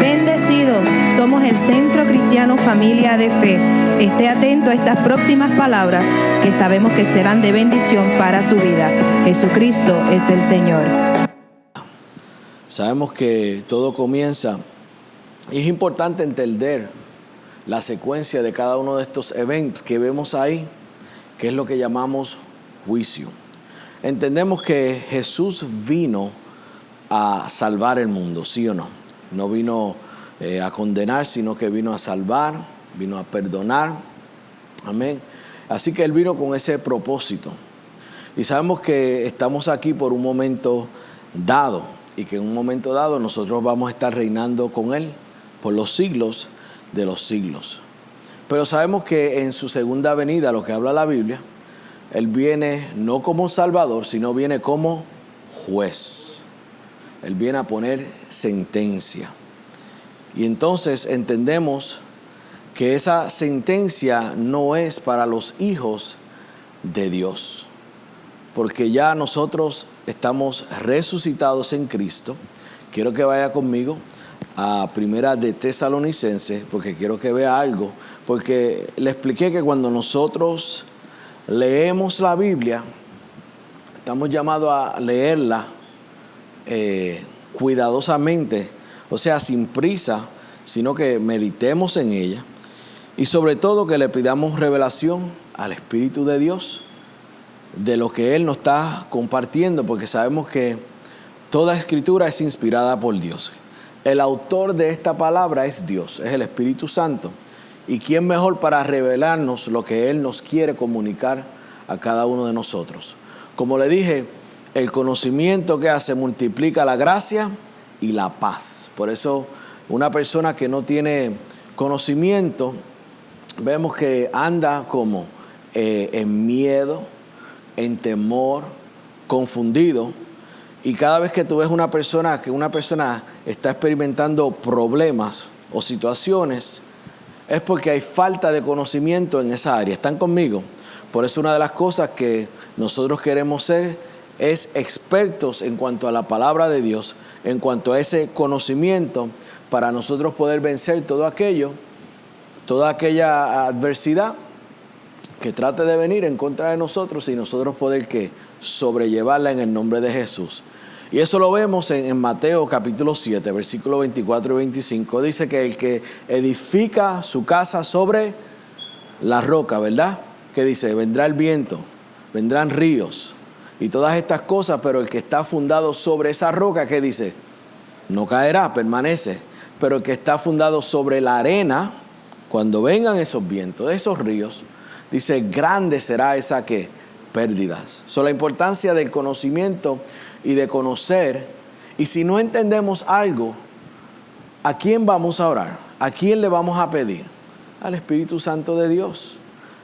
Bendecidos, somos el Centro Cristiano Familia de Fe. Esté atento a estas próximas palabras que sabemos que serán de bendición para su vida. Jesucristo es el Señor. Sabemos que todo comienza y es importante entender la secuencia de cada uno de estos eventos que vemos ahí, que es lo que llamamos juicio. Entendemos que Jesús vino a salvar el mundo, ¿sí o no? No vino a condenar, sino que vino a salvar, vino a perdonar. Amén. Así que Él vino con ese propósito. Y sabemos que estamos aquí por un momento dado, y que en un momento dado nosotros vamos a estar reinando con Él por los siglos de los siglos. Pero sabemos que en su segunda venida, lo que habla la Biblia, Él viene no como Salvador, sino viene como juez. Él viene a poner sentencia. Y entonces entendemos que esa sentencia no es para los hijos de Dios, porque ya nosotros estamos resucitados en Cristo. Quiero que vaya conmigo a Primera de Tesalonicenses, porque quiero que vea algo, porque le expliqué que cuando nosotros leemos la Biblia, estamos llamados a leerla cuidadosamente, o sea, sin prisa, sino que meditemos en ella y sobre todo que le pidamos revelación al Espíritu de Dios de lo que Él nos está compartiendo, porque sabemos que toda escritura es inspirada por Dios. El autor de esta palabra es Dios, es el Espíritu Santo. ¿Y quién mejor para revelarnos lo que Él nos quiere comunicar a cada uno de nosotros? Como le dije, el conocimiento que hace multiplica la gracia y la paz. Por eso una persona que no tiene conocimiento, vemos que anda como en miedo, en temor, confundido. Y cada vez que tú ves una persona está experimentando problemas o situaciones, es porque hay falta de conocimiento en esa área. ¿Están conmigo? Por eso una de las cosas que nosotros queremos ser es expertos en cuanto a la palabra de Dios, en cuanto a ese conocimiento, para nosotros poder vencer toda aquella adversidad que trate de venir en contra de nosotros y nosotros poder sobrellevarla en el nombre de Jesús. Y eso lo vemos en Mateo capítulo 7, versículos 24 y 25. Dice que el que edifica su casa sobre la roca, ¿verdad? Que dice, vendrá el viento, vendrán ríos y todas estas cosas, pero el que está fundado sobre esa roca, ¿qué dice? No caerá, permanece. Pero el que está fundado sobre la arena, cuando vengan esos vientos, esos ríos, dice, grande será esa pérdidas. La importancia del conocimiento y de conocer. Y si no entendemos algo, ¿a quién vamos a orar? ¿A quién le vamos a pedir? Al Espíritu Santo de Dios.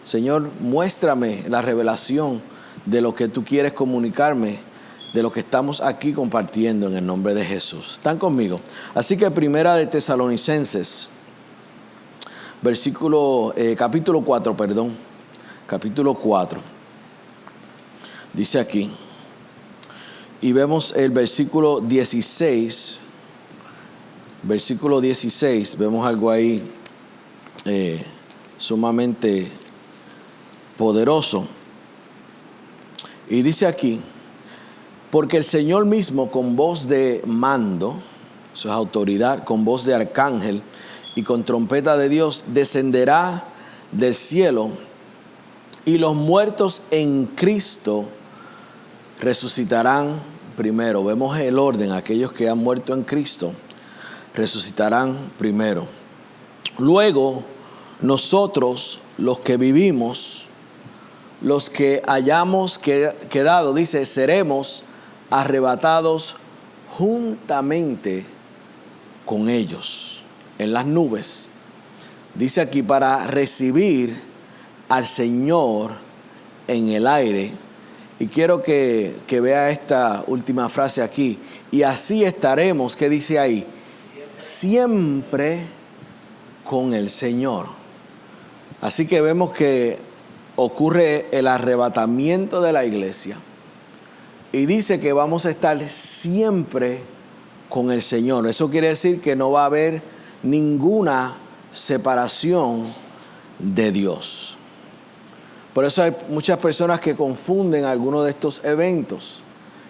Señor, muéstrame la revelación de lo que tú quieres comunicarme, de lo que estamos aquí compartiendo en el nombre de Jesús. ¿Están conmigo? Así que Primera de Tesalonicenses, capítulo 4, dice aquí, y vemos el versículo 16, vemos algo ahí sumamente poderoso. Y dice aquí, porque el Señor mismo con voz de mando, eso es autoridad, con voz de arcángel y con trompeta de Dios, descenderá del cielo y los muertos en Cristo resucitarán primero. Vemos el orden, aquellos que han muerto en Cristo resucitarán primero. Luego, nosotros, los que vivimos, los que hayamos quedado, dice, seremos arrebatados juntamente con ellos en las nubes. Dice aquí, para recibir al Señor en el aire. Y quiero que vea esta última frase aquí. Y así estaremos, ¿qué dice ahí? Siempre con el Señor. Así que vemos que ocurre el arrebatamiento de la iglesia. Y dice que vamos a estar siempre con el Señor. Eso quiere decir que no va a haber ninguna separación de Dios. Por eso hay muchas personas que confunden algunos de estos eventos.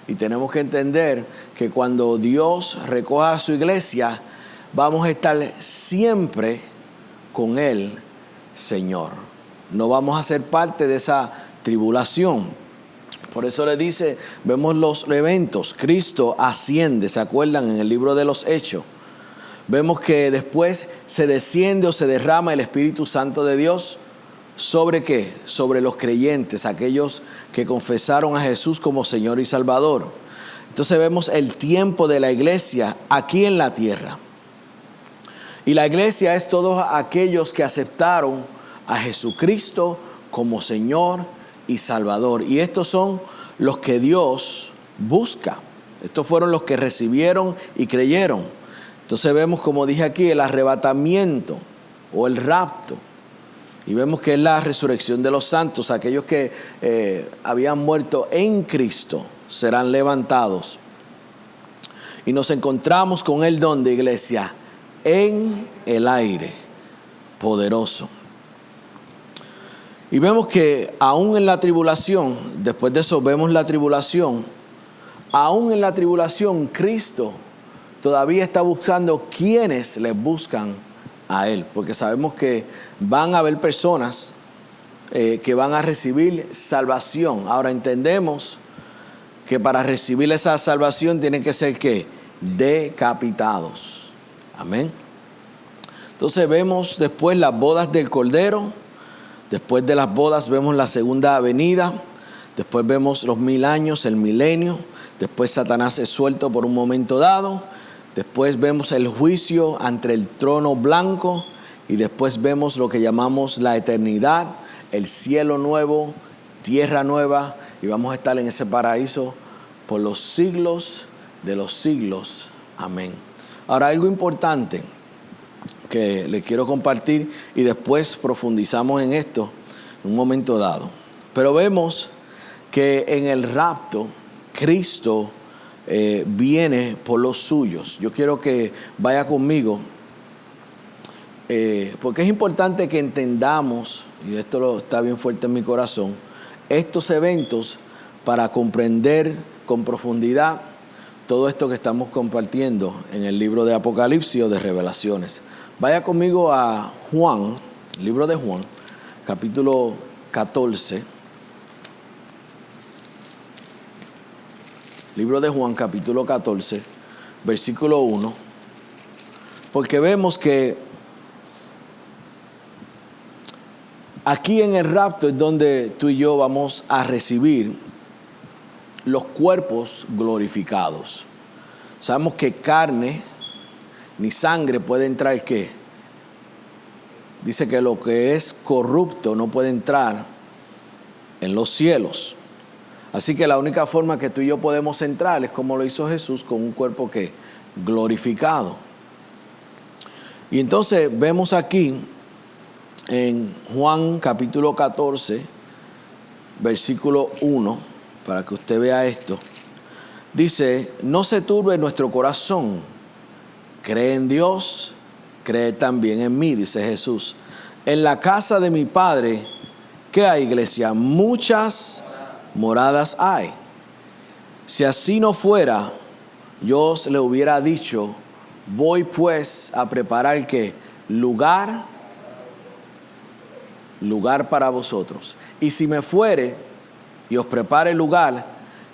Y tenemos que entender que cuando Dios recoja a su iglesia, vamos a estar siempre con el Señor. No vamos a ser parte de esa tribulación. Por eso le dice, vemos los eventos. Cristo asciende, ¿se acuerdan? En el libro de los Hechos. Vemos que después se desciende o se derrama el Espíritu Santo de Dios. ¿Sobre qué? Sobre los creyentes, aquellos que confesaron a Jesús como Señor y Salvador. Entonces vemos el tiempo de la iglesia aquí en la tierra. Y la iglesia es todos aquellos que aceptaron a Jesucristo como Señor y Salvador. Y estos son los que Dios busca. Estos fueron los que recibieron y creyeron. Entonces vemos, como dije aquí, el arrebatamiento o el rapto. Y vemos que es la resurrección de los santos. Aquellos que habían muerto en Cristo serán levantados. Y nos encontramos con Él, ¿dónde, iglesia? En el aire poderoso. Y vemos que aún en la tribulación, después de eso vemos la tribulación, aún en la tribulación Cristo todavía está buscando quienes le buscan a Él, porque sabemos que van a haber personas que van a recibir salvación. Ahora entendemos que para recibir esa salvación tienen que ser ¿qué? Decapitados. Amén. Entonces vemos después las bodas del Cordero. Después de las bodas vemos la segunda venida. Después vemos los 1000 años, el milenio. Después Satanás es suelto por un momento dado. Después vemos el juicio ante el trono blanco. Y después vemos lo que llamamos la eternidad, el cielo nuevo, tierra nueva. Y vamos a estar en ese paraíso por los siglos de los siglos. Amén. Ahora, algo importante que le quiero compartir y después profundizamos en esto en un momento dado. Pero vemos que en el rapto Cristo viene por los suyos. Yo quiero que vaya conmigo porque es importante que entendamos, y esto está bien fuerte en mi corazón, estos eventos para comprender con profundidad todo esto que estamos compartiendo en el libro de Apocalipsis o de Revelaciones. Vaya conmigo a Juan, libro de Juan, capítulo 14. Libro de Juan, capítulo 14, versículo 1. Porque vemos que aquí en el rapto es donde tú y yo vamos a recibir los cuerpos glorificados. Sabemos que carne ni sangre puede entrar, ¿qué? Dice que lo que es corrupto no puede entrar en los cielos. Así que la única forma que tú y yo podemos entrar es como lo hizo Jesús, con un cuerpo que glorificado. Y entonces vemos aquí en Juan capítulo 14, versículo 1, para que usted vea esto. Dice: no se turbe nuestro corazón, cree en Dios, cree también en mí, dice Jesús. En la casa de mi Padre, ¿qué hay, iglesia? Muchas moradas hay. Si así no fuera, yo os le hubiera dicho: voy pues a preparar ¿qué? Lugar para vosotros. Y si me fuere y os prepare lugar,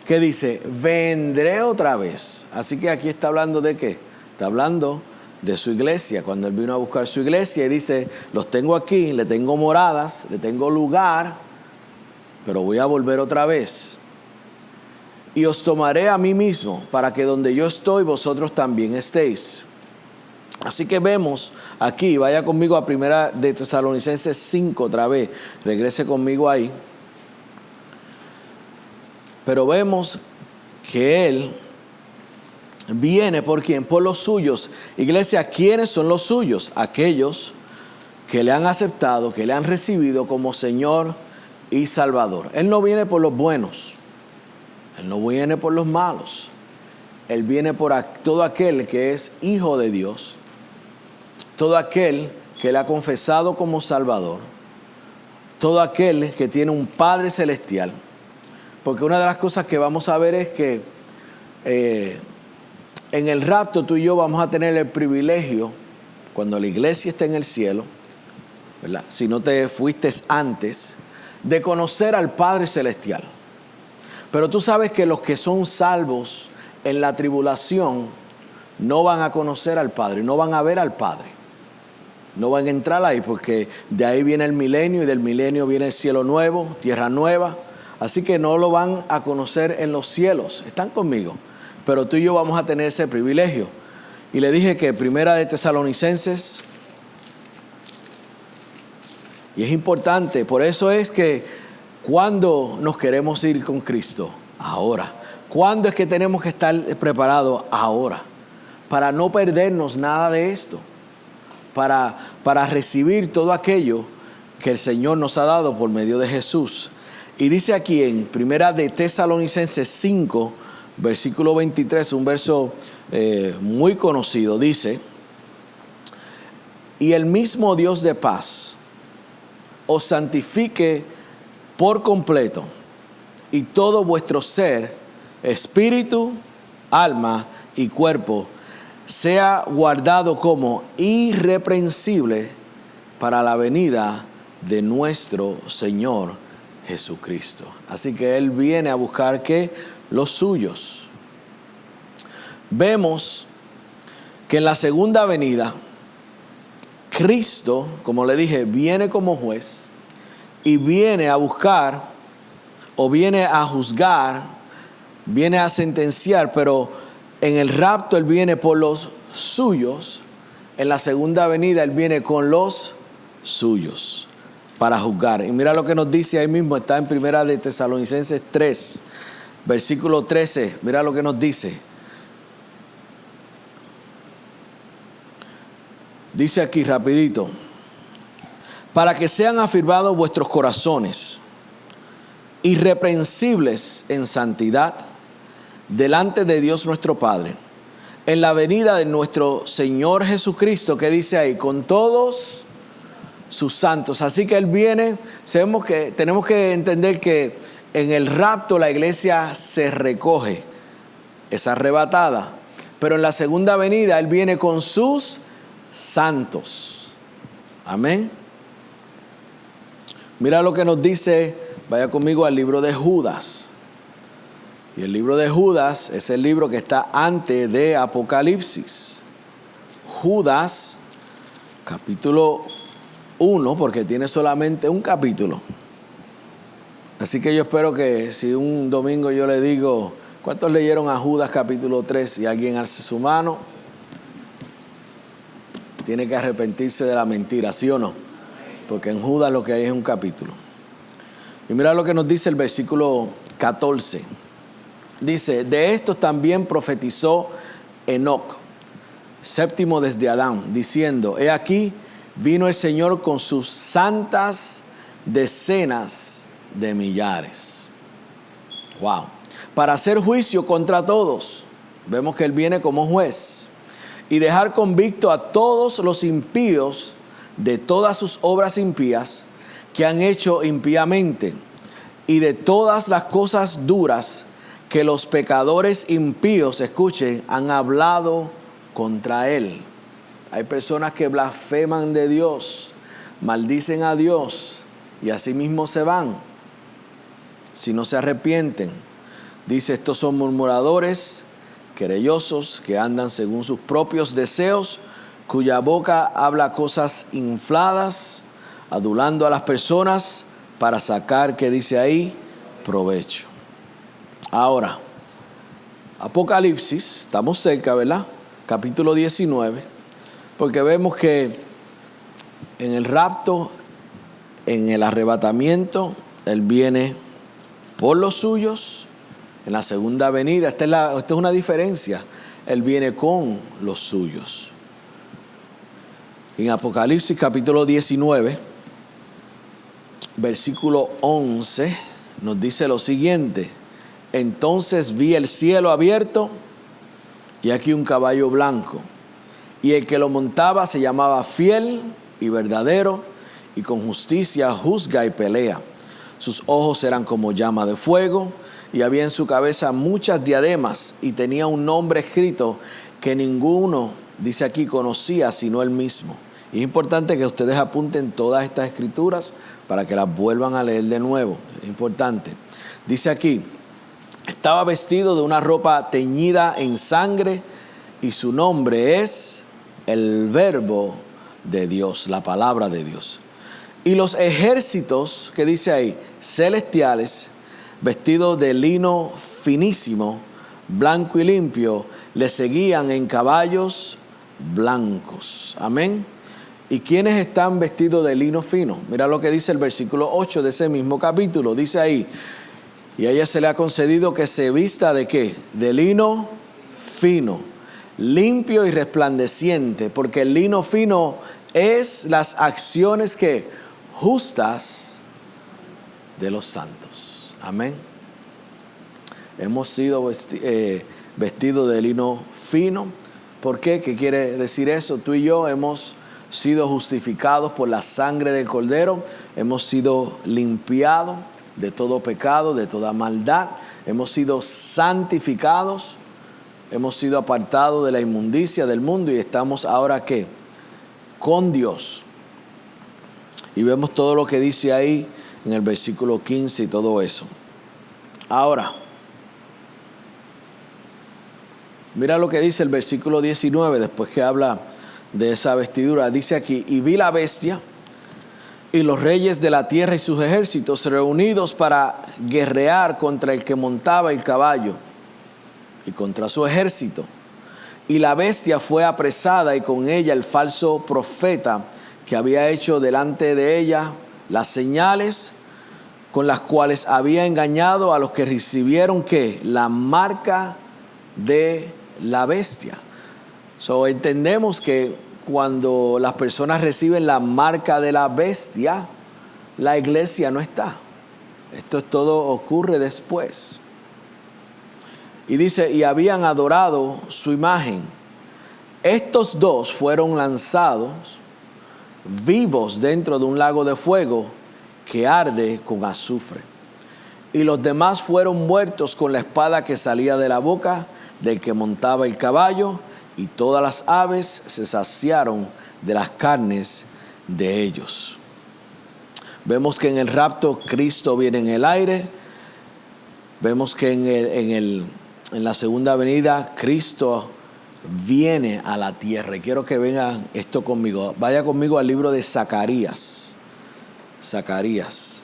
¿qué dice? Vendré otra vez. Así que aquí está hablando de ¿qué? Está hablando de su iglesia. Cuando él vino a buscar su iglesia y dice: los tengo aquí, le tengo moradas, le tengo lugar, pero voy a volver otra vez. Y os tomaré a mí mismo, para que donde yo estoy, vosotros también estéis. Así que vemos aquí, vaya conmigo a Primera de Tesalonicenses 5 otra vez, regrese conmigo ahí. Pero vemos que Él viene ¿por quién? Por los suyos. Iglesia, ¿quiénes son los suyos? Aquellos que le han aceptado, que le han recibido como Señor y Salvador. Él no viene por los buenos, Él no viene por los malos, Él viene por todo aquel que es hijo de Dios, todo aquel que Él ha confesado como Salvador, todo aquel que tiene un Padre Celestial. Porque una de las cosas que vamos a ver es que en el rapto tú y yo vamos a tener el privilegio, cuando la iglesia esté en el cielo, ¿verdad?, si no te fuiste antes, de conocer al Padre Celestial. Pero tú sabes que los que son salvos en la tribulación no van a conocer al Padre, no van a ver al Padre. No van a entrar ahí, porque de ahí viene el milenio y del milenio viene el cielo nuevo, tierra nueva. Así que no lo van a conocer en los cielos. ¿Están conmigo? Pero tú y yo vamos a tener ese privilegio. Y le dije que Primera de Tesalonicenses, y es importante, por eso es que cuando nos queremos ir con Cristo, ahora. ¿Cuándo es que tenemos que estar preparados? Ahora. Para no perdernos nada de esto. Para recibir todo aquello que el Señor nos ha dado por medio de Jesús. Y dice aquí en Primera de Tesalonicenses 5, versículo 23, un verso muy conocido, dice: y el mismo Dios de paz os santifique por completo, y todo vuestro ser, espíritu, alma y cuerpo, sea guardado como irreprensible para la venida de nuestro Señor Jesucristo. Así que Él viene a buscar ¿qué? Los suyos. Vemos que en la segunda venida, Cristo, como le dije, viene como juez y viene a buscar, o viene a juzgar, viene a sentenciar, pero en el rapto Él viene por los suyos. En la segunda venida Él viene con los suyos para juzgar. Y mira lo que nos dice ahí mismo, está en Primera de Tesalonicenses 3, versículo 13. Mira lo que nos dice. Dice aquí rapidito: para que sean afirmados vuestros corazones, irreprensibles en santidad, delante de Dios nuestro Padre, en la venida de nuestro Señor Jesucristo, que dice ahí, con todos sus santos. Así que Él viene. Tenemos que entender que en el rapto la iglesia se recoge, es arrebatada, pero en la segunda venida Él viene con sus santos. Amén. Mira lo que nos dice, vaya conmigo al libro de Judas. Y el libro de Judas es el libro que está antes de Apocalipsis. Judas, capítulo 1, porque tiene solamente un capítulo. Así que yo espero que si un domingo yo le digo, ¿cuántos leyeron a Judas capítulo 3? Y alguien alce su mano, tiene que arrepentirse de la mentira, ¿sí o no? Porque en Judas lo que hay es un capítulo. Y mira lo que nos dice el versículo 14. Dice: de estos también profetizó Enoc, séptimo desde Adán, diciendo: he aquí, vino el Señor con sus santas decenas de millares. Wow. Para hacer juicio contra todos. Vemos que Él viene como juez. Y dejar convicto a todos los impíos de todas sus obras impías que han hecho impíamente, y de todas las cosas duras que los pecadores impíos, escuchen, han hablado contra Él. Hay personas que blasfeman de Dios, maldicen a Dios y así mismo se van si no se arrepienten. Dice: estos son murmuradores, querellosos, que andan según sus propios deseos, cuya boca habla cosas infladas, adulando a las personas para sacar, que dice ahí, provecho. Ahora, Apocalipsis, estamos cerca, ¿verdad? Capítulo 19, porque vemos que en el rapto, en el arrebatamiento, Él viene por los suyos. En la segunda venida, esta es una diferencia, Él viene con los suyos. En Apocalipsis capítulo 19, versículo 11, nos dice lo siguiente: entonces vi el cielo abierto y aquí un caballo blanco, y el que lo montaba se llamaba Fiel y Verdadero, y con justicia juzga y pelea. Sus ojos eran como llama de fuego, y había en su cabeza muchas diademas, y tenía un nombre escrito que ninguno, dice aquí, conocía sino él mismo. Y es importante que ustedes apunten todas estas escrituras para que las vuelvan a leer de nuevo. Es importante. Dice aquí, estaba vestido de una ropa teñida en sangre, y su nombre es el Verbo de Dios, la palabra de Dios. Y los ejércitos, que dice ahí, celestiales, vestidos de lino finísimo, blanco y limpio, le seguían en caballos blancos. Amén. ¿Y quiénes están vestidos de lino fino? Mira lo que dice el versículo 8 de ese mismo capítulo. Dice ahí, y a ella se le ha concedido que se vista ¿de qué? De lino fino, limpio y resplandeciente, porque el lino fino es las acciones que justas de los santos. Amén. Hemos sido vestidos de lino fino. ¿Por qué? ¿Qué quiere decir eso? Tú y yo hemos sido justificados por la sangre del Cordero. Hemos sido limpiados de todo pecado, de toda maldad. Hemos sido santificados. Hemos sido apartados de la inmundicia del mundo y estamos ahora ¿qué? Con Dios. Y vemos todo lo que dice ahí en el versículo 15 y todo eso. Ahora, mira lo que dice el versículo 19, después que habla de esa vestidura. Dice aquí, y vi la bestia y los reyes de la tierra y sus ejércitos reunidos para guerrear contra el que montaba el caballo y contra su ejército. Y la bestia fue apresada y con ella el falso profeta que había hecho delante de ella las señales con las cuales había engañado a los que recibieron ¿qué? La marca de la bestia. Entendemos que cuando las personas reciben la marca de la bestia, la iglesia no está. Esto todo ocurre después. Y dice, y habían adorado su imagen. Estos dos fueron lanzados vivos dentro de un lago de fuego que arde con azufre. Y los demás fueron muertos con la espada que salía de la boca del que montaba el caballo, y todas las aves se saciaron de las carnes de ellos. Vemos que en el rapto Cristo viene en el aire. Vemos que en la segunda venida Cristo viene a la tierra. Y quiero que vengan esto conmigo. Vaya conmigo al libro de Zacarías. Zacarías.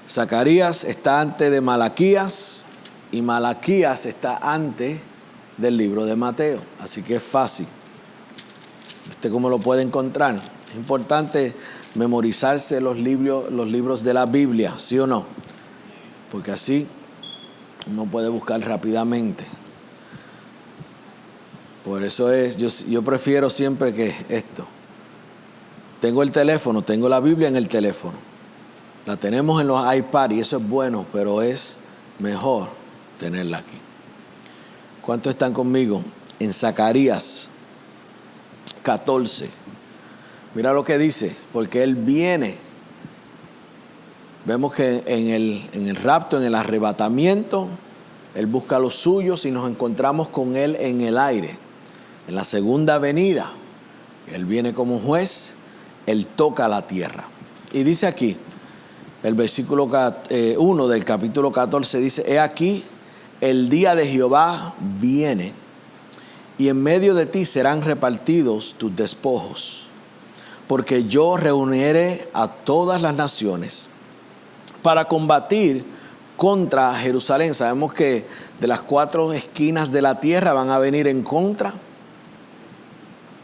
Zacarías está antes de Malaquías y Malaquías está antes del libro de Mateo. Así que es fácil. ¿Viste cómo lo puede encontrar? Es importante memorizarse los libros de la Biblia, ¿sí o no? Porque así uno puede buscar rápidamente. Por eso yo prefiero siempre que esto. Tengo el teléfono, tengo la Biblia en el teléfono. La tenemos en los iPad y eso es bueno, pero es mejor tenerla aquí. ¿Cuántos están conmigo? En Zacarías 14. Mira lo que dice, porque Él viene. Vemos que en el rapto, en el arrebatamiento, Él busca a los suyos y nos encontramos con Él en el aire. En la segunda venida, Él viene como juez, Él toca la tierra. Y dice aquí, el versículo 1 del capítulo 14 dice, he aquí, el día de Jehová viene, y en medio de ti serán repartidos tus despojos, porque yo reuniré a todas las naciones para combatir contra Jerusalén. Sabemos que de las 4 esquinas de la tierra van a venir en contra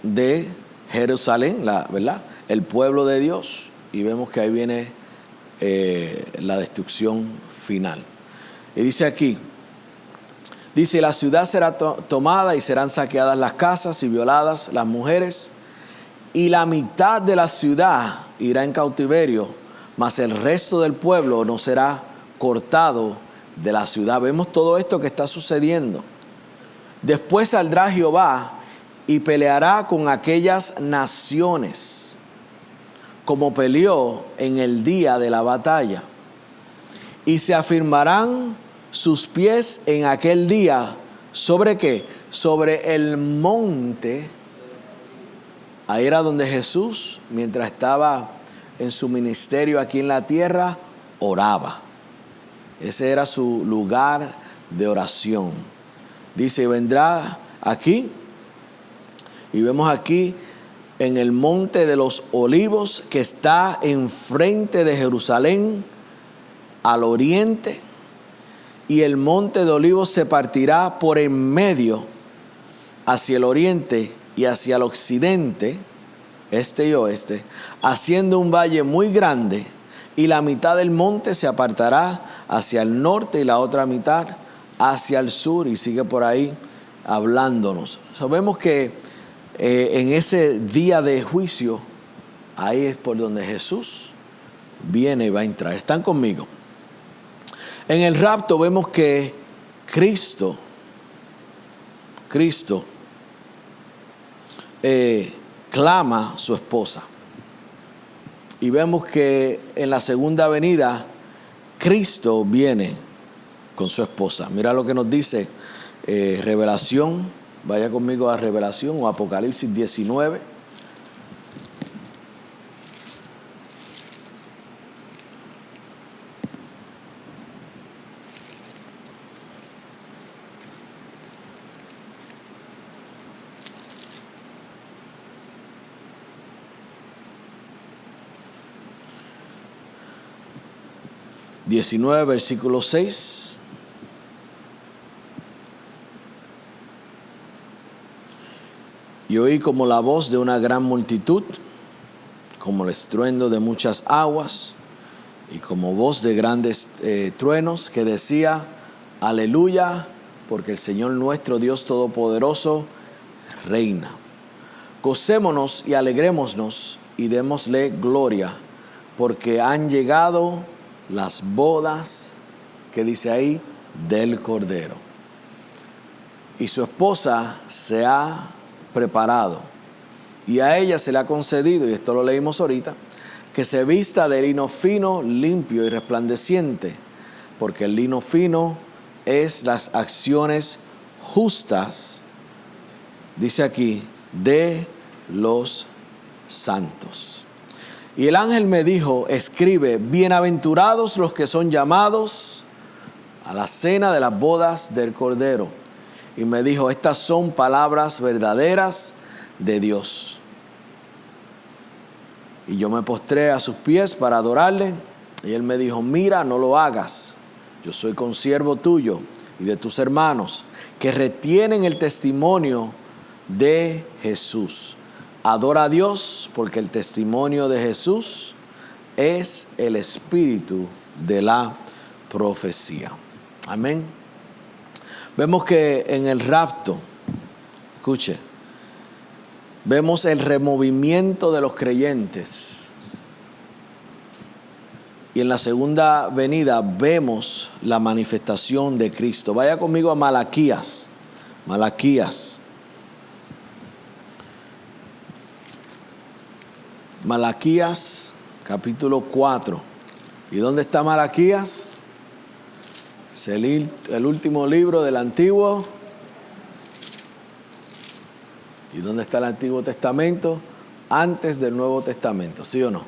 de Jerusalén, ¿verdad? El pueblo de Dios. Y vemos que ahí viene la destrucción final. Y dice aquí, dice, la ciudad será tomada y serán saqueadas las casas y violadas las mujeres, y la mitad de la ciudad irá en cautiverio, mas el resto del pueblo no será cortado de la ciudad. Vemos todo esto que está sucediendo. Después saldrá Jehová y peleará con aquellas naciones, como peleó en el día de la batalla. Y se afirmarán sus pies en aquel día. ¿Sobre qué? Sobre el monte. Ahí era donde Jesús, mientras estaba en su ministerio aquí en la tierra, oraba. Ese era su lugar de oración. Dice, vendrá aquí, y vemos aquí en el monte de los olivos que está enfrente de Jerusalén, al oriente, y el monte de olivos se partirá por en medio hacia el oriente y hacia el occidente, este y oeste, haciendo un valle muy grande, y la mitad del monte se apartará hacia el norte y la otra mitad hacia el sur, y sigue por ahí hablándonos. Sabemos que en ese día de juicio, ahí es por donde Jesús viene y va a entrar. ¿Están conmigo? En el rapto vemos que Cristo clama a su esposa. Y vemos que en la segunda venida, Cristo viene con su esposa. Mira lo que nos dice Revelación. Vaya conmigo a Revelación o Apocalipsis 19. Versículo 6. Y oí como la voz de una gran multitud, como el estruendo de muchas aguas, y como voz de grandes truenos, que decía, aleluya, porque el Señor nuestro Dios Todopoderoso reina. Gocémonos y alegrémonos y démosle gloria, porque han llegado las bodas, que dice ahí, del Cordero. Y su esposa se ha preparado, y a ella se le ha concedido, y esto lo leímos ahorita, que se vista de lino fino, limpio y resplandeciente, porque el lino fino es las acciones justas, dice aquí, de los santos. Y el ángel me dijo, escribe, bienaventurados los que son llamados a la cena de las bodas del Cordero. Y me dijo, estas son palabras verdaderas de Dios. Y yo me postré a sus pies para adorarle. Y él me dijo, mira, no lo hagas. Yo soy consiervo tuyo y de tus hermanos, que retienen el testimonio de Jesús. Adora a Dios, porque el testimonio de Jesús es el espíritu de la profecía. Amén. Vemos que en el rapto, escuche, vemos el removimiento de los creyentes. Y en la segunda venida vemos la manifestación de Cristo. Vaya conmigo a Malaquías. Malaquías capítulo 4. ¿Y dónde está Malaquías? Es el último libro del Antiguo. ¿Y dónde está el Antiguo Testamento? Antes del Nuevo Testamento, ¿sí o no?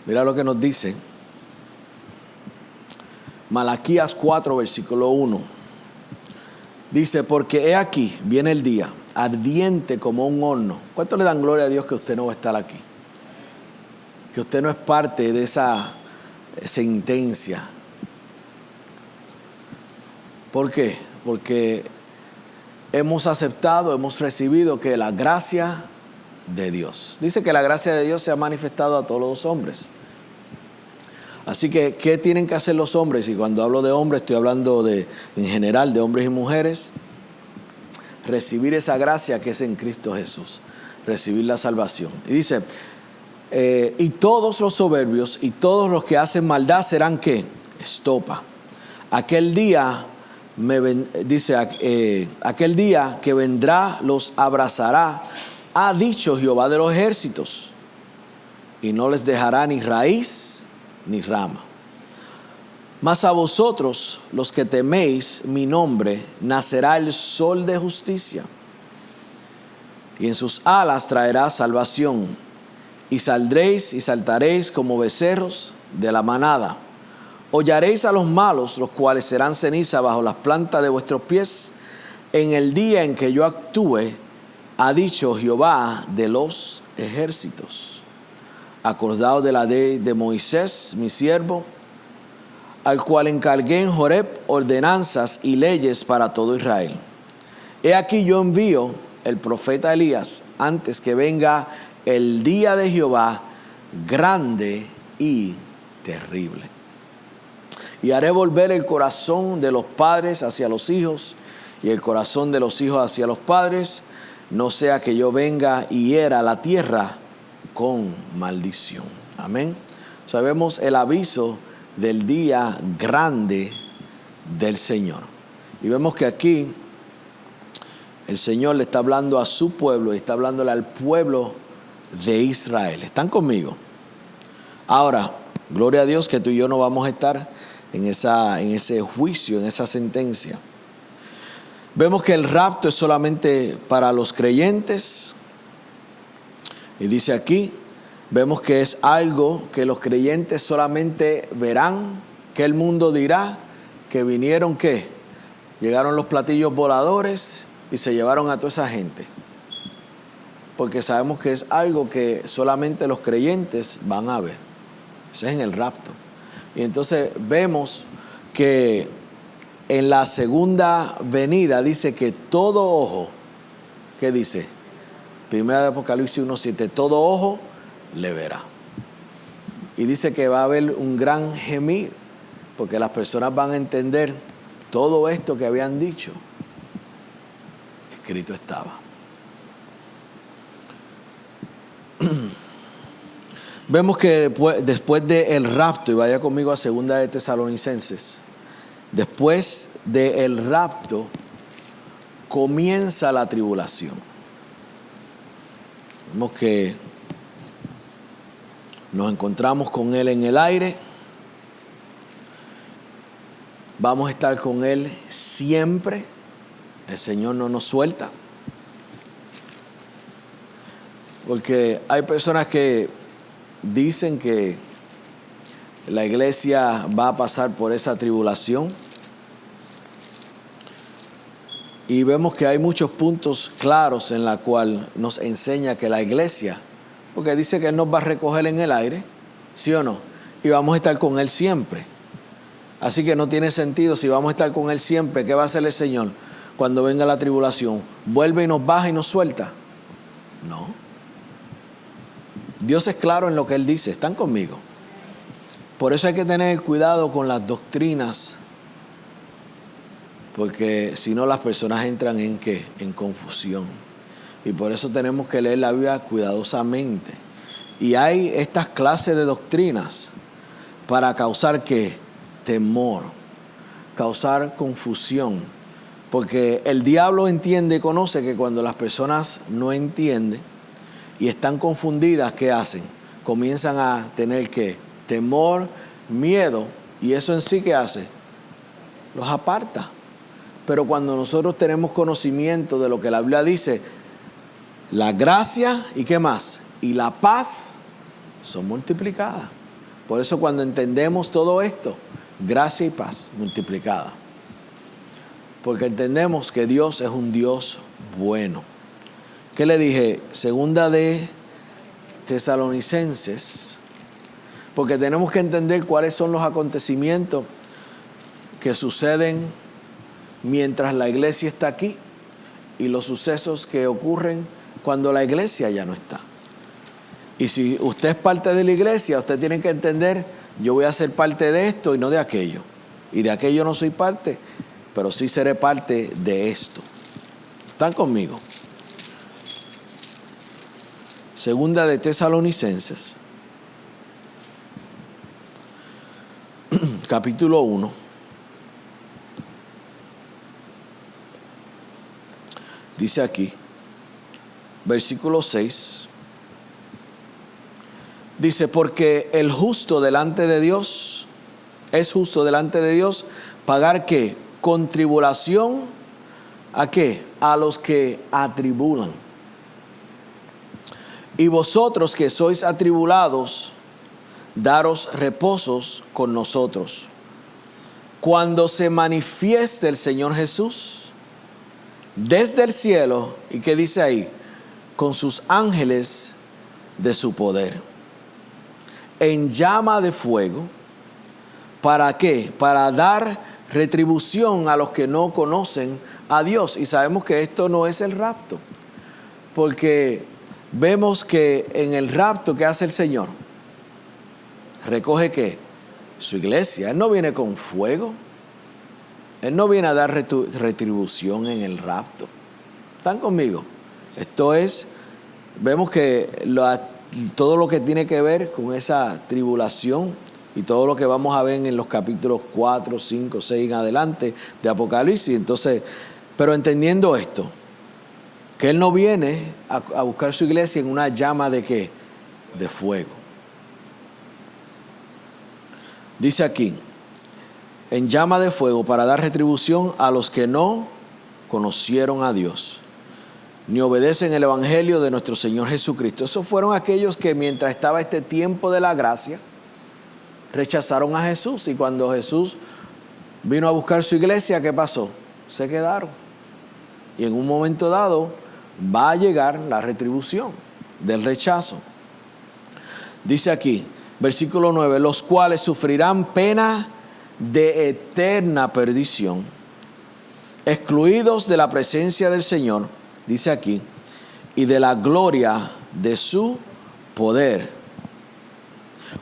Mira lo que nos dice Malaquías 4, versículo 1. Dice, porque he aquí, viene el día, ardiente como un horno. ¿Cuánto le dan gloria a Dios que usted no va a estar aquí? Que usted no es parte de esa sentencia. ¿Por qué? Porque hemos aceptado, hemos recibido que la gracia de Dios. Dice que la gracia de Dios se ha manifestado a todos los hombres. Así que, ¿qué tienen que hacer los hombres? Y cuando hablo de hombres, estoy hablando en general de hombres y mujeres. Recibir esa gracia que es en Cristo Jesús. Recibir la salvación. Y dice, Y todos los soberbios y todos los que hacen maldad serán ¿qué? Estopa. Aquel día, aquel día que vendrá los abrazará, ha dicho Jehová de los ejércitos, y no les dejará ni raíz ni rama. Mas a vosotros, los que teméis mi nombre, nacerá el sol de justicia, y en sus alas traerá salvación, y saldréis y saltaréis como becerros de la manada. Hollaréis a los malos, los cuales serán ceniza bajo las plantas de vuestros pies, en el día en que yo actúe, ha dicho Jehová de los ejércitos. Acordaos de la ley de Moisés, mi siervo, al cual encargué en Joreb ordenanzas y leyes para todo Israel. He aquí yo envío el profeta Elías antes que venga el día de Jehová grande y terrible. Y haré volver el corazón de los padres hacia los hijos y el corazón de los hijos hacia los padres, no sea que yo venga y hiera la tierra con maldición. Amén. Sabemos el aviso del día grande del Señor. Y vemos que aquí el Señor le está hablando a su pueblo y está hablándole al pueblo de Israel. ¿Están conmigo? Ahora, gloria a Dios que tú y yo no vamos a estar en ese juicio, en esa sentencia. Vemos que el rapto es solamente para los creyentes. Y dice aquí, vemos que es algo que los creyentes solamente verán, que el mundo dirá, que vinieron, ¿qué? Llegaron los platillos voladores y se llevaron a toda esa gente. Porque sabemos que es algo que solamente los creyentes van a ver. Eso es en el rapto. Y entonces vemos que en la segunda venida dice que todo ojo, ¿qué dice? Primera de Apocalipsis 1:7, todo ojo le verá. Y dice que va a haber un gran gemir, porque las personas van a entender todo esto que habían dicho. Escrito estaba. Vemos que después del rapto, y vaya conmigo a 2 de Tesalonicenses, después del rapto comienza la tribulación. Vemos que nos encontramos con Él en el aire. Vamos a estar con Él siempre. El Señor no nos suelta. Porque hay personas que dicen que la iglesia va a pasar por esa tribulación. Y vemos que hay muchos puntos claros en la cual nos enseña que la iglesia, porque dice que Él nos va a recoger en el aire, ¿sí o no? Y vamos a estar con Él siempre. Así que no tiene sentido, si vamos a estar con Él siempre, ¿qué va a hacer el Señor cuando venga la tribulación? ¿Vuelve y nos baja y nos suelta? No. Dios es claro en lo que Él dice. ¿Están conmigo? Por eso hay que tener cuidado con las doctrinas, porque si no las personas entran ¿en qué? En confusión. Y por eso tenemos que leer la Biblia cuidadosamente. Y hay estas clases de doctrinas para causar ¿qué? Temor, causar confusión. Porque el diablo entiende y conoce que cuando las personas no entienden y están confundidas, ¿qué hacen? Comienzan a tener ¿qué? Temor, miedo, y eso en sí ¿qué hace? Los aparta. Pero cuando nosotros tenemos conocimiento de lo que la Biblia dice, la gracia y ¿qué más? Y la paz son multiplicadas. Por eso cuando entendemos todo esto, gracia y paz multiplicada. Porque entendemos que Dios es un Dios bueno. ¿Qué le dije? 2 de Tesalonicenses. Porque tenemos que entender cuáles son los acontecimientos que suceden mientras la iglesia está aquí y los sucesos que ocurren cuando la iglesia ya no está. Y si usted es parte de la iglesia, usted tiene que entender, yo voy a ser parte de esto y no de aquello. Y de aquello no soy parte, pero sí seré parte de esto. ¿Están conmigo? 2 de Tesalonicenses capítulo 1. Dice aquí, versículo 6. Dice, porque el justo delante de Dios, es justo delante de Dios pagar ¿qué? Con tribulación, ¿a qué? A los que atribulan. Y vosotros que sois atribulados, daros reposos con nosotros, cuando se manifieste el Señor Jesús desde el cielo, ¿y qué dice ahí? Con sus ángeles de su poder, en llama de fuego. ¿Para qué? Para dar retribución a los que no conocen a Dios. Y sabemos que esto no es el rapto, porque vemos que en el rapto que hace el Señor, recoge ¿qué? Su iglesia. Él no viene con fuego. Él no viene a dar retribución en el rapto. ¿Están conmigo? Esto es, vemos que todo lo que tiene que ver con esa tribulación y todo lo que vamos a ver en los capítulos 4, 5, 6 en adelante de Apocalipsis. Entonces, pero entendiendo esto, que Él no viene a buscar su iglesia en una llama de ¿qué? De fuego. Dice aquí, en llama de fuego para dar retribución a los que no conocieron a Dios, ni obedecen el evangelio de nuestro Señor Jesucristo. Esos fueron aquellos que mientras estaba este tiempo de la gracia, rechazaron a Jesús. Y cuando Jesús vino a buscar su iglesia, ¿qué pasó? Se quedaron. Y en un momento dado va a llegar la retribución del rechazo. Dice aquí, versículo 9, los cuales sufrirán pena de eterna perdición, excluidos de la presencia del Señor, dice aquí, y de la gloria de su poder,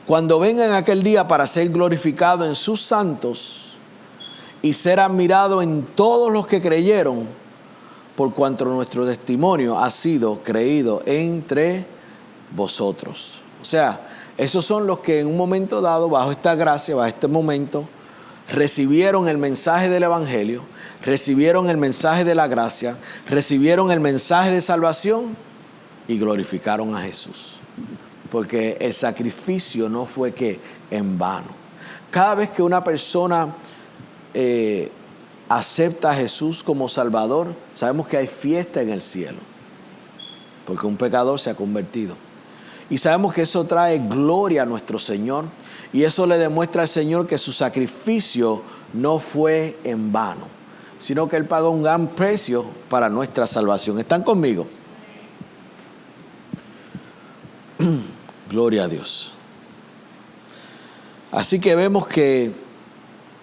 cuando vengan aquel día para ser glorificado en sus santos y ser admirado en todos los que creyeron, por cuanto nuestro testimonio ha sido creído entre vosotros. O sea, esos son los que en un momento dado, bajo esta gracia, bajo este momento, recibieron el mensaje del evangelio, recibieron el mensaje de la gracia, recibieron el mensaje de salvación y glorificaron a Jesús. Porque el sacrificio no fue que en vano. Cada vez que una persona acepta a Jesús como Salvador, sabemos que hay fiesta en el cielo, porque un pecador se ha convertido. Y sabemos que eso trae gloria a nuestro Señor. Y eso le demuestra al Señor que su sacrificio no fue en vano, sino que Él pagó un gran precio para nuestra salvación. ¿Están conmigo? Gloria a Dios. Así que vemos que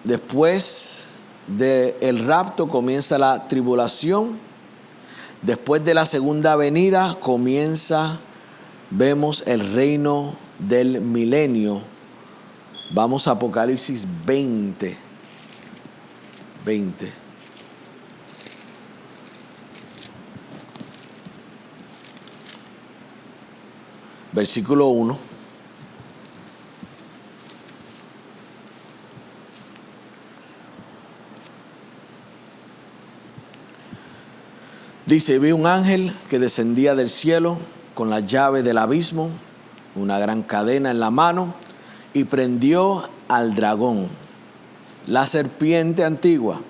después del rapto comienza la tribulación. Después de la segunda venida vemos el reino del milenio. Vamos a Apocalipsis 20. Versículo 1. Dice, vi un ángel que descendía del cielo con la llave del abismo, una gran cadena en la mano, y prendió al dragón, la serpiente antigua,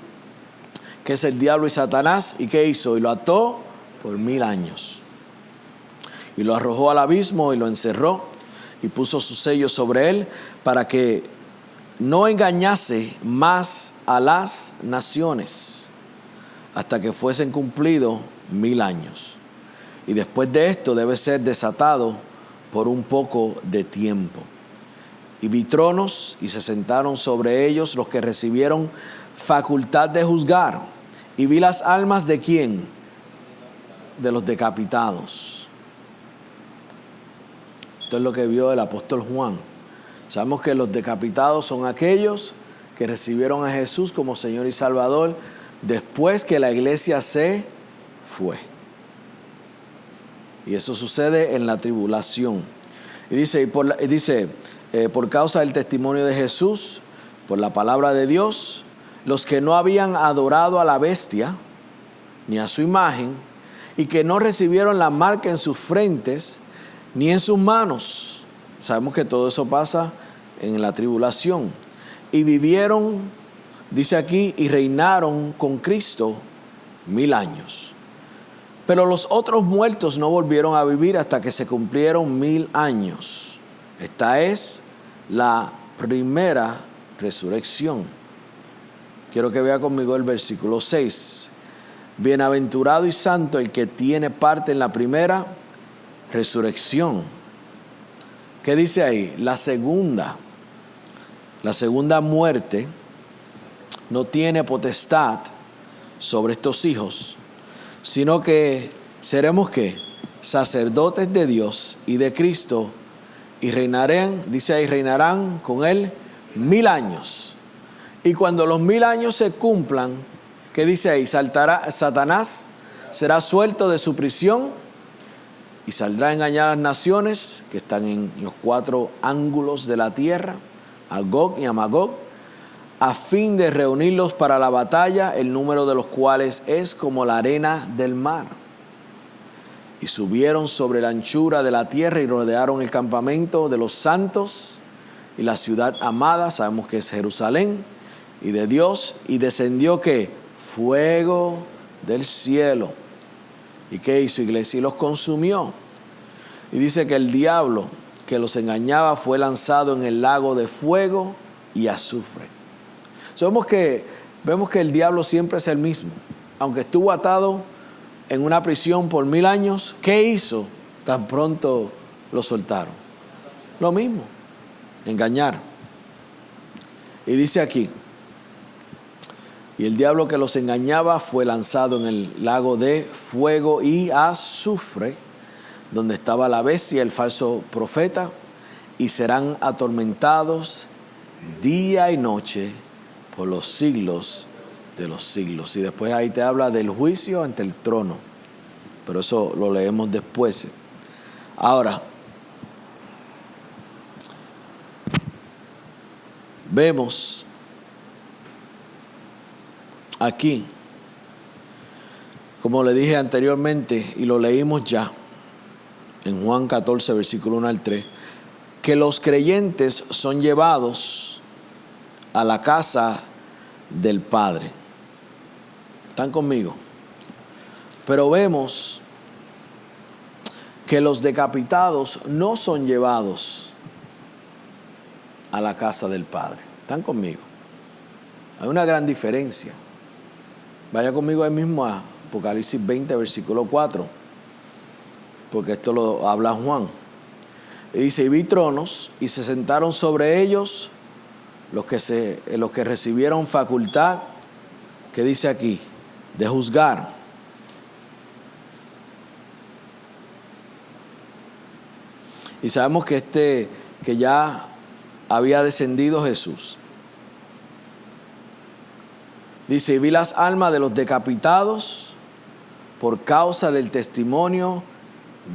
que es el diablo y Satanás. ¿Y qué hizo? Y lo ató por 1000 años. Y lo arrojó al abismo y lo encerró y puso su sello sobre él para que no engañase más a las naciones hasta que fuesen cumplidos 1000 años. Y después de esto debe ser desatado por un poco de tiempo. Y vi tronos y se sentaron sobre ellos los que recibieron facultad de juzgar. Y vi las almas de ¿quién? De los decapitados. Esto es lo que vio el apóstol Juan. Sabemos que los decapitados son aquellos que recibieron a Jesús como Señor y Salvador después que la iglesia se fue. Y eso sucede en la tribulación. Y dice, por causa del testimonio de Jesús, por la palabra de Dios, los que no habían adorado a la bestia ni a su imagen, y que no recibieron la marca en sus frentes ni en sus manos. Sabemos que todo eso pasa en la tribulación. Y vivieron, dice aquí, y reinaron con Cristo 1000 años. Pero los otros muertos no volvieron a vivir hasta que se cumplieron 1000 años. Esta es la primera resurrección. Quiero que vea conmigo el versículo 6. Bienaventurado y santo el que tiene parte en la primera resurrección. ¿Qué dice ahí? La segunda muerte no tiene potestad sobre estos hijos, sino que seremos ¿qué? Sacerdotes de Dios y de Cristo, y reinarán, dice ahí, reinarán con él 1000 años. Y cuando los 1000 años se cumplan, ¿qué dice ahí? Satanás será suelto de su prisión y saldrá a engañar a las naciones que están en los 4 ángulos de la tierra, a Gog y a Magog, a fin de reunirlos para la batalla, el número de los cuales es como la arena del mar. Y subieron sobre la anchura de la tierra y rodearon el campamento de los santos y la ciudad amada, sabemos que es Jerusalén, y de Dios, y descendió ¿qué? Fuego del cielo. ¿Y qué hizo, iglesia? Y los consumió. Y dice que el diablo que los engañaba fue lanzado en el lago de fuego y azufre. Vemos que el diablo siempre es el mismo. Aunque estuvo atado en una prisión por 1000 años, ¿qué hizo tan pronto lo soltaron? Lo mismo, engañar. Y dice aquí, y el diablo que los engañaba fue lanzado en el lago de fuego y azufre, donde estaba la bestia, el falso profeta, y serán atormentados día y noche por los siglos de los siglos. Y después ahí te habla del juicio ante el trono, pero eso lo leemos después. Ahora, vemos aquí, como le dije anteriormente y lo leímos ya en Juan 14, versículo 1 al 3, que los creyentes son llevados a la casa del Padre. ¿Están conmigo? Pero vemos que los decapitados no son llevados a la casa del Padre. ¿Están conmigo? Hay una gran diferencia. Vaya conmigo ahí mismo a Apocalipsis 20, versículo 4, porque esto lo habla Juan. Y dice, y vi tronos, y se sentaron sobre ellos los que recibieron facultad, que dice aquí, de juzgar. Y sabemos que ya había descendido Jesús. Dice, y vi las almas de los decapitados por causa del testimonio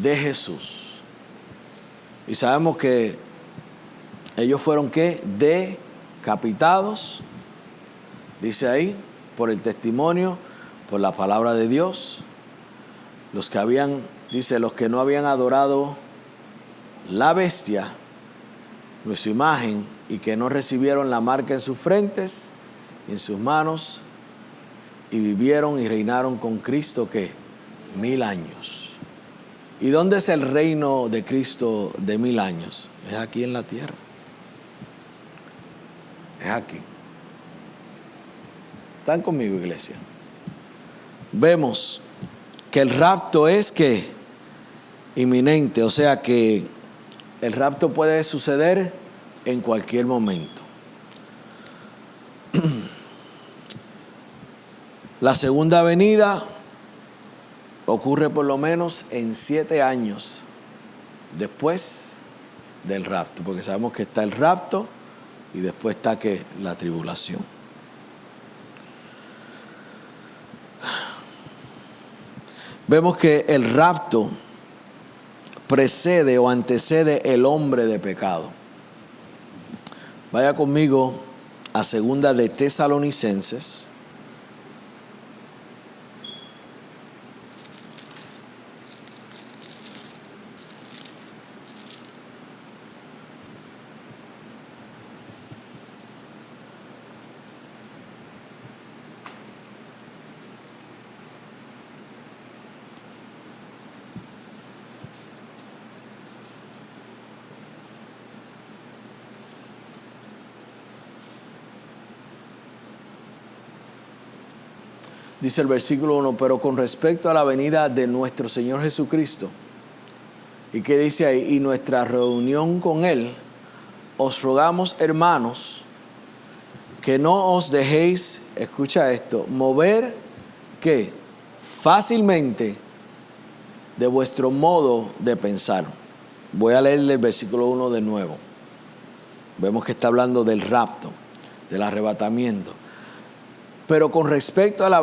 de Jesús. Y sabemos que ellos fueron ¿qué? Decapitados, dice ahí, por el testimonio, por la palabra de Dios. Los que no habían adorado la bestia, ni su imagen, y que no recibieron la marca en sus frentes y en sus manos, y vivieron y reinaron con Cristo ¿qué? 1000 años. ¿Y dónde es el reino de Cristo de 1000 años? Es aquí en la tierra. Es aquí. ¿Están conmigo, iglesia? Vemos que el rapto es que inminente, o sea que el rapto puede suceder en cualquier momento. La segunda venida ocurre por lo menos en 7 años después del rapto, porque sabemos que está el rapto y después está que la tribulación. Vemos que el rapto precede o antecede el hombre de pecado. Vaya conmigo a segunda de Tesalonicenses. Dice el versículo 1, pero con respecto a la venida de nuestro Señor Jesucristo, ¿y qué dice ahí? Y nuestra reunión con Él, os rogamos, hermanos, que no os dejéis, escucha esto, mover, ¿qué? Fácilmente de vuestro modo de pensar. Voy a leerle el versículo 1 de nuevo. Vemos que está hablando del rapto, del arrebatamiento. Pero con respecto a la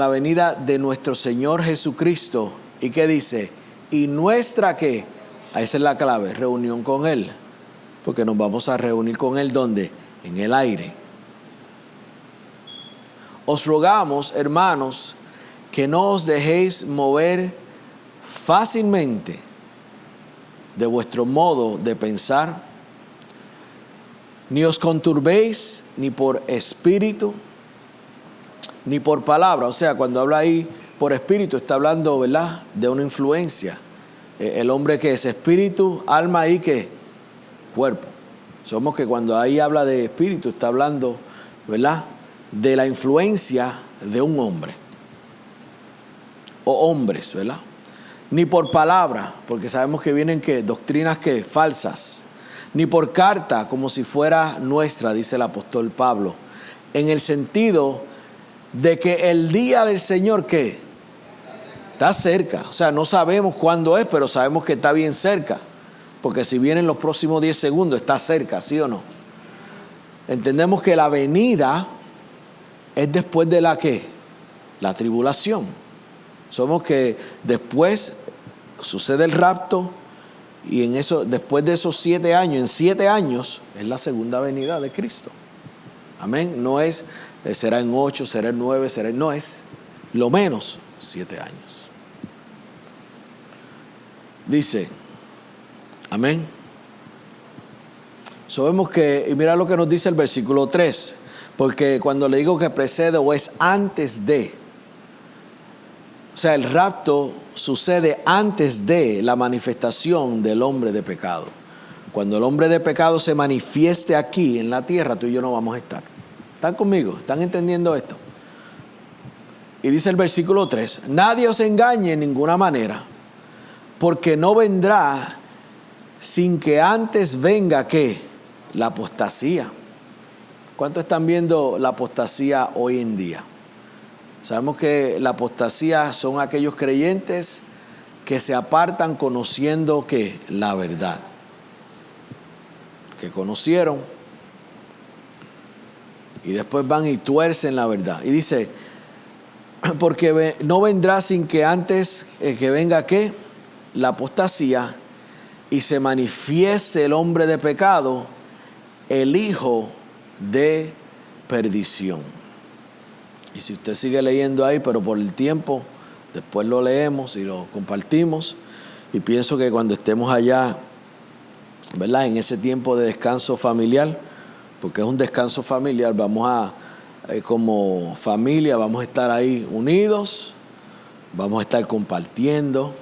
venida de nuestro Señor Jesucristo, ¿y qué dice? Y nuestra, ¿qué? Esa es la clave, reunión con Él. Porque nos vamos a reunir con Él, ¿dónde? En el aire. Os rogamos, hermanos, que no os dejéis mover fácilmente de vuestro modo de pensar, ni os conturbéis ni por espíritu, ni por palabra. O sea, cuando habla ahí por espíritu, está hablando, ¿verdad?, de una influencia. El hombre que es espíritu, alma y ¿qué? Cuerpo. Somos que cuando ahí habla de espíritu, está hablando, ¿verdad?, de la influencia de un hombre. O hombres, ¿verdad? Ni por palabra, porque sabemos que vienen ¿qué? Doctrinas ¿qué? Falsas. Ni por carta, como si fuera nuestra, dice el apóstol Pablo. En el sentido de que el día del Señor, ¿qué? Está cerca. O sea, no sabemos cuándo es, pero sabemos que está bien cerca. Porque si vienen los próximos 10 segundos, está cerca, ¿sí o no? Entendemos que la venida es después de la ¿qué? La tribulación. Somos que después sucede el rapto y en eso, después de esos 7 años, en 7 años es la segunda venida de Cristo. Amén. No es será en 8, será en 9, no, es lo menos 7 años. Dice, amén. Sabemos que, y mira lo que nos dice el versículo 3, porque cuando le digo que precede o es antes de, o sea, el rapto sucede antes de la manifestación del hombre de pecado. Cuando el hombre de pecado se manifieste aquí en la tierra, tú y yo no vamos a estar. ¿Están conmigo? ¿Están entendiendo esto? Y dice el versículo 3, nadie os engañe en ninguna manera, porque no vendrá sin que antes venga, ¿qué? La apostasía. ¿Cuántos están viendo la apostasía hoy en día? Sabemos que la apostasía son aquellos creyentes que se apartan conociendo que la verdad, que conocieron y después van y tuercen la verdad. Y dice, porque no vendrá sin que antes que venga ¿qué? La apostasía y se manifieste el hombre de pecado, el hijo de perdición. Y si usted sigue leyendo ahí, pero por el tiempo, después lo leemos y lo compartimos. Y pienso que cuando estemos allá, ¿verdad?, en ese tiempo de descanso familiar, porque es un descanso familiar, vamos a, como familia, vamos a estar ahí unidos, vamos a estar compartiendo,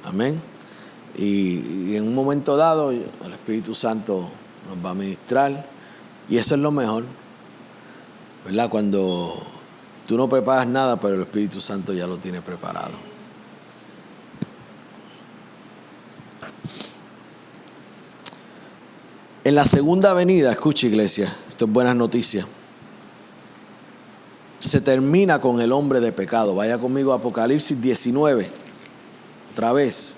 amén. Y en un momento dado, el Espíritu Santo nos va a ministrar, y eso es lo mejor, ¿verdad? Cuando tú no preparas nada, pero el Espíritu Santo ya lo tiene preparado. En la segunda venida, escucha iglesia, esto es buenas noticias, se termina con el hombre de pecado. Vaya conmigo a Apocalipsis 19, otra vez.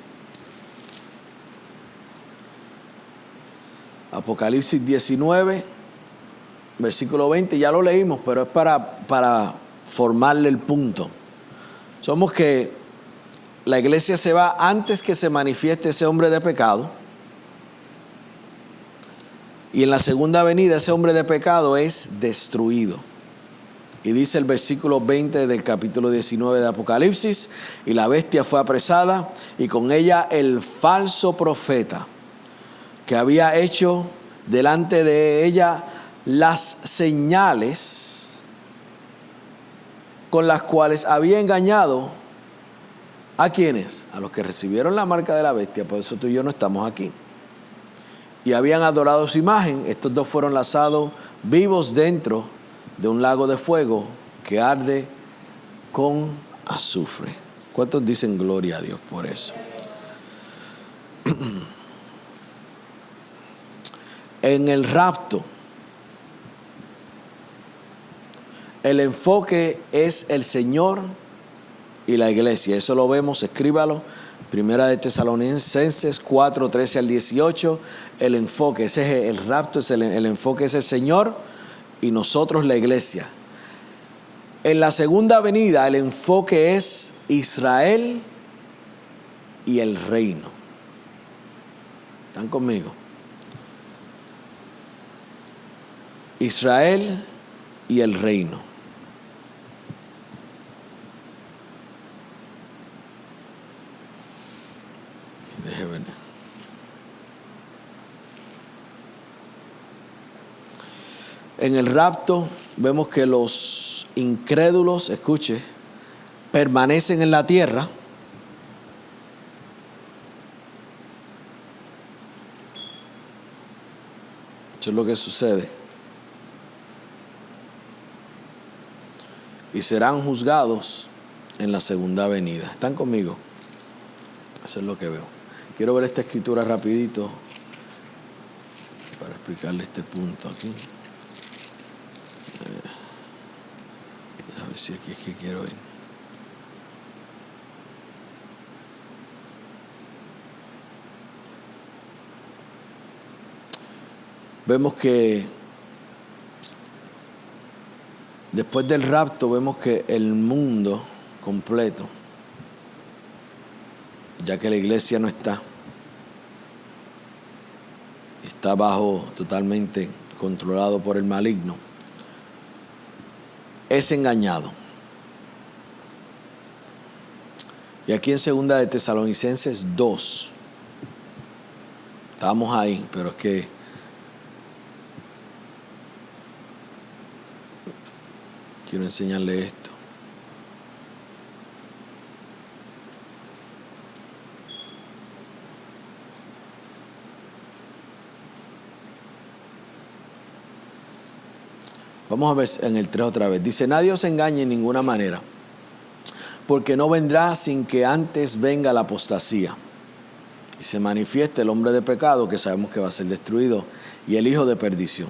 Apocalipsis 19, versículo 20, ya lo leímos, pero es para formarle el punto. Somos que la iglesia se va antes que se manifieste ese hombre de pecado. Y en la segunda venida ese hombre de pecado es destruido. Y dice el versículo 20 del capítulo 19 de Apocalipsis: y la bestia fue apresada, y con ella el falso profeta, que había hecho delante de ella las señales con las cuales había engañado ¿a quiénes? A los que recibieron la marca de la bestia. Por eso tú y yo no estamos aquí. Y habían adorado su imagen. Estos dos fueron lanzados vivos dentro de un lago de fuego que arde con azufre. ¿Cuántos dicen gloria a Dios por eso? En el rapto, el enfoque es el Señor y la iglesia. Eso lo vemos, escríbalo. Primera de Tesalonicenses 4, 13 al 18. El enfoque, ese es el rapto, el enfoque es el Señor y nosotros la iglesia. En la segunda venida el enfoque es Israel y el reino. ¿Están conmigo? Israel y el reino. Déjeme ver. En el rapto vemos que los incrédulos, escuche, permanecen en la tierra. Eso es lo que sucede. Y serán juzgados en la segunda venida. ¿Están conmigo? Eso es lo que veo. Quiero ver esta escritura rapidito para explicarle este punto aquí. A ver si aquí es que quiero ir. Vemos que después del rapto vemos que el mundo completo, ya que la iglesia no está totalmente controlado por el maligno, es engañado. Y aquí en segunda de Tesalonicenses 2, estamos ahí, pero es que quiero enseñarle esto. Vamos a ver en el 3 otra vez. Dice: nadie os engañe en ninguna manera, porque no vendrá sin que antes venga la apostasía y se manifieste el hombre de pecado, que sabemos que va a ser destruido, y el hijo de perdición,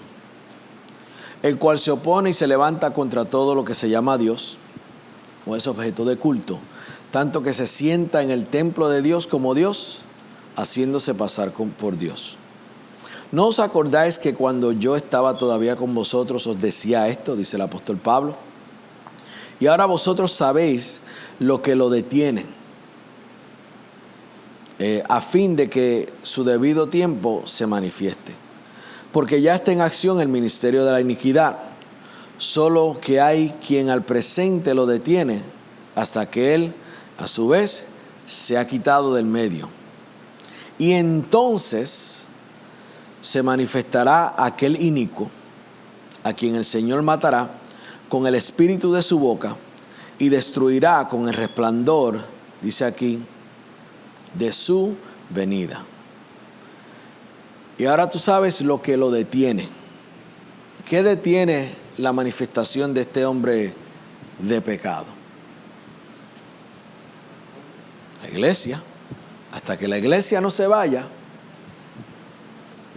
el cual se opone y se levanta contra todo lo que se llama Dios o es objeto de culto, tanto que se sienta en el templo de Dios como Dios, haciéndose pasar por Dios. ¿No os acordáis que cuando yo estaba todavía con vosotros os decía esto? Dice el apóstol Pablo. Y ahora vosotros sabéis lo que lo detiene, a fin de que su debido tiempo se manifieste. Porque ya está en acción el ministerio de la iniquidad, solo que hay quien al presente lo detiene, hasta que él, a su vez, se ha quitado del medio. Y entonces se manifestará aquel inicuo, a quien el Señor matará con el espíritu de su boca, y destruirá con el resplandor, dice aquí, de su venida. Y ahora tú sabes lo que lo detiene. ¿Qué detiene la manifestación de este hombre de pecado? La iglesia. Hasta que la iglesia no se vaya,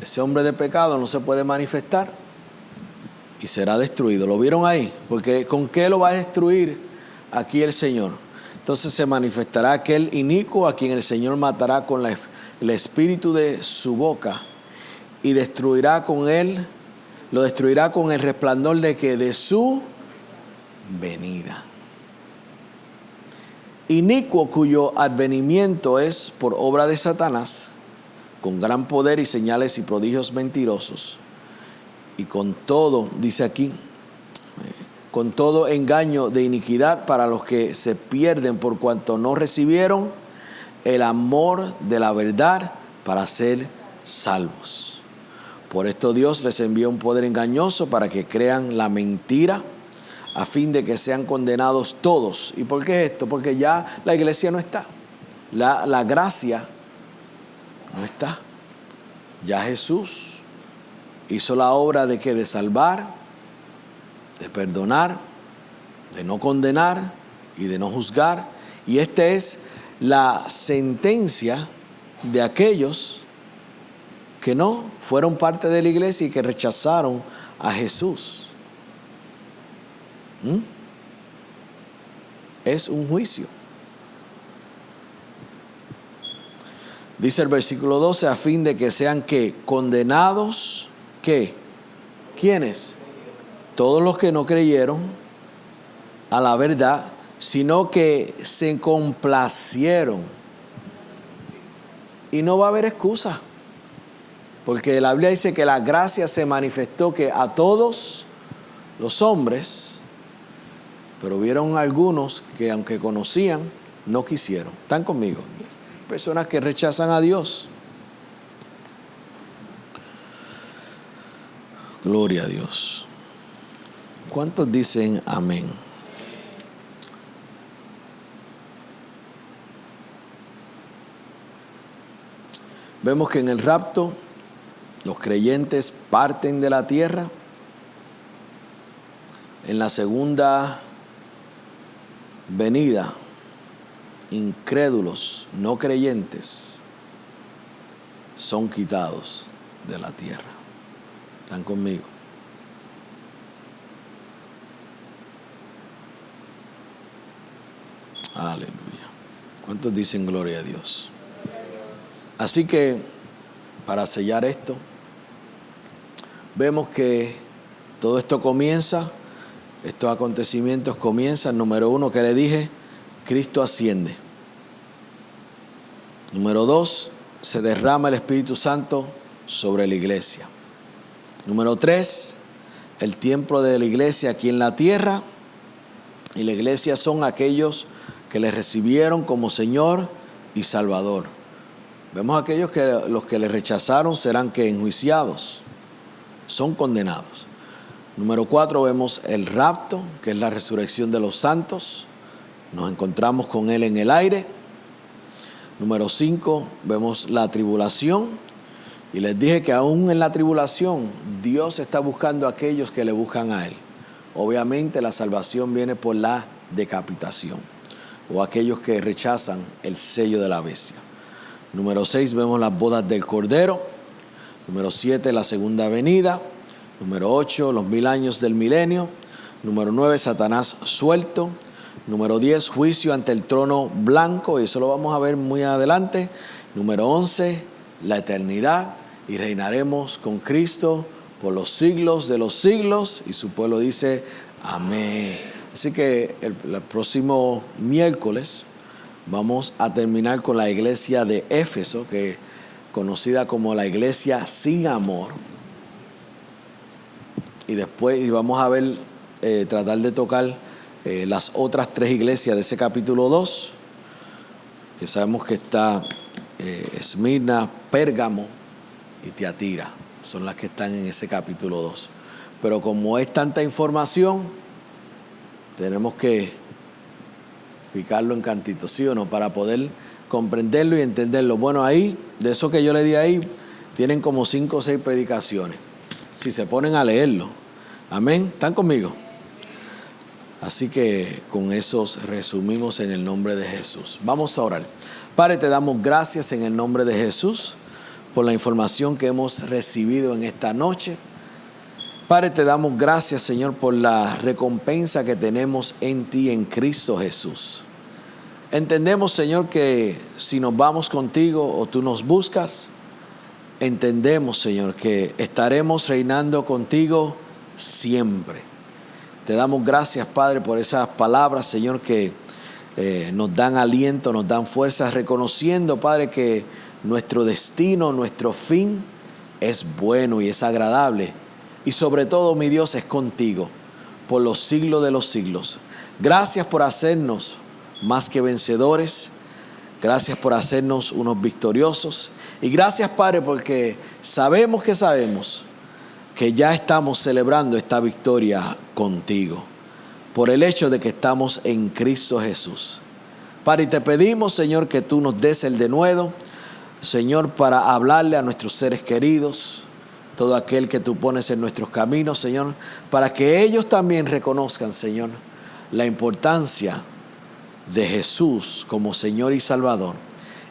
ese hombre de pecado no se puede manifestar y será destruido. ¿Lo vieron ahí? Porque ¿con qué lo va a destruir aquí el Señor? Entonces se manifestará aquel inicuo a quien el Señor matará con el espíritu de su boca, y destruirá con él, lo destruirá con el resplandor de que de su venida. Inicuo, cuyo advenimiento es por obra de Satanás, con gran poder y señales y prodigios mentirosos, y con todo, dice aquí, con todo engaño de iniquidad para los que se pierden por cuanto no recibieron el amor de la verdad para ser salvos. Por esto Dios les envió un poder engañoso para que crean la mentira, a fin de que sean condenados todos. ¿Y por qué esto? Porque ya la iglesia no está. La gracia no está. Ya Jesús hizo la obra de que de salvar, de perdonar, de no condenar y de no juzgar. Y esta es la sentencia de aquellos que no fueron parte de la iglesia y que rechazaron a Jesús. Es un juicio. Dice el versículo 12, a fin de que sean ¿qué? Condenados, ¿qué? ¿Quiénes? Todos los que no creyeron a la verdad, sino que se complacieron. Y no va a haber excusa, porque la Biblia dice que la gracia se manifestó que a todos los hombres, pero hubieron algunos que aunque conocían, no quisieron. ¿Están conmigo? Personas que rechazan a Dios. Gloria a Dios. ¿Cuántos dicen amén? Vemos que en el rapto los creyentes parten de la tierra. En la segunda venida, incrédulos, no creyentes, son quitados de la tierra. ¿Están conmigo? Aleluya. ¿Cuántos dicen gloria a Dios? Así que, para sellar esto, vemos que todo esto comienza. Estos acontecimientos comienzan, número 1, que le dije, Cristo asciende. Número 2, se derrama el Espíritu Santo sobre la iglesia. Número 3, el templo de la iglesia aquí en la tierra. Y la iglesia son aquellos que le recibieron como Señor y Salvador. Vemos aquellos que los que le rechazaron serán que enjuiciados, son condenados. Número 4, vemos el rapto, que es la resurrección de los santos. Nos encontramos con Él en el aire. Número 5, vemos la tribulación. Y les dije que aún en la tribulación, Dios está buscando a aquellos que le buscan a Él. Obviamente la salvación viene por la decapitación, o aquellos que rechazan el sello de la bestia. Número 6, vemos las bodas del Cordero. Número 7, la segunda venida. Número 8, los 1000 años del milenio. Número 9, Satanás suelto. Número 10, juicio ante el trono blanco, y eso lo vamos a ver muy adelante. Número 11, la eternidad, y reinaremos con Cristo por los siglos de los siglos, y su pueblo dice amén. Así que el próximo miércoles vamos a terminar con la iglesia de Éfeso, que es conocida como la iglesia sin amor. Y después vamos a ver, tratar de tocar las otras 3 iglesias de ese capítulo 2, que sabemos que está Esmirna, Pérgamo y Tiatira. Son las que están en ese capítulo 2. Pero como es tanta información, tenemos que picarlo en cantitos, ¿sí o no? Para poder comprenderlo y entenderlo. Bueno, ahí, de eso que yo le di ahí, tienen como 5 o 6 predicaciones, si se ponen a leerlo. Amén. ¿Están conmigo? Así que con eso resumimos en el nombre de Jesús. Vamos a orar. Padre, te damos gracias en el nombre de Jesús por la información que hemos recibido en esta noche. Padre, te damos gracias, Señor, por la recompensa que tenemos en ti, en Cristo Jesús. Entendemos, Señor, que si nos vamos contigo o tú nos buscas, entendemos, Señor, que estaremos reinando contigo siempre. Te damos gracias, Padre, por esas palabras, Señor, que nos dan aliento, nos dan fuerzas, reconociendo, Padre, que nuestro destino, nuestro fin es bueno y es agradable y sobre todo, mi Dios, es contigo por los siglos de los siglos. Gracias por hacernos más que vencedores. Gracias por hacernos unos victoriosos. Y gracias, Padre, porque sabemos que ya estamos celebrando esta victoria contigo, por el hecho de que estamos en Cristo Jesús. Padre, y te pedimos, Señor, que tú nos des el denuedo, Señor, para hablarle a nuestros seres queridos, todo aquel que tú pones en nuestros caminos, Señor, para que ellos también reconozcan, Señor, la importancia de Jesús como Señor y Salvador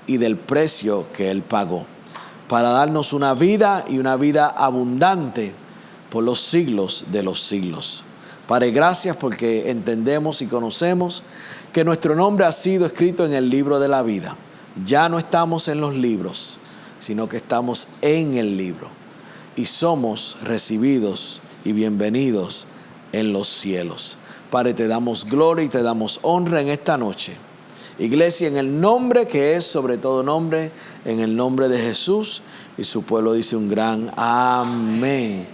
y del precio que Él pagó para darnos una vida y una vida abundante por los siglos de los siglos. Padre, gracias porque entendemos y conocemos que nuestro nombre ha sido escrito en el libro de la vida. Ya no estamos en los libros, sino que estamos en el libro y somos recibidos y bienvenidos en los cielos. Padre, te damos gloria y te damos honra en esta noche. Iglesia, en el nombre que es sobre todo nombre, en el nombre de Jesús, y su pueblo dice un gran amén.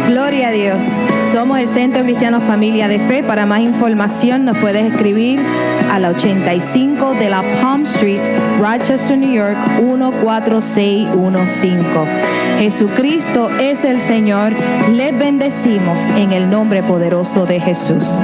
Gloria a Dios. Somos el Centro Cristiano Familia de Fe. Para más información nos puedes escribir a la 85 de la Palm Street, Rochester, New York, 14615. Jesucristo es el Señor. Les bendecimos en el nombre poderoso de Jesús.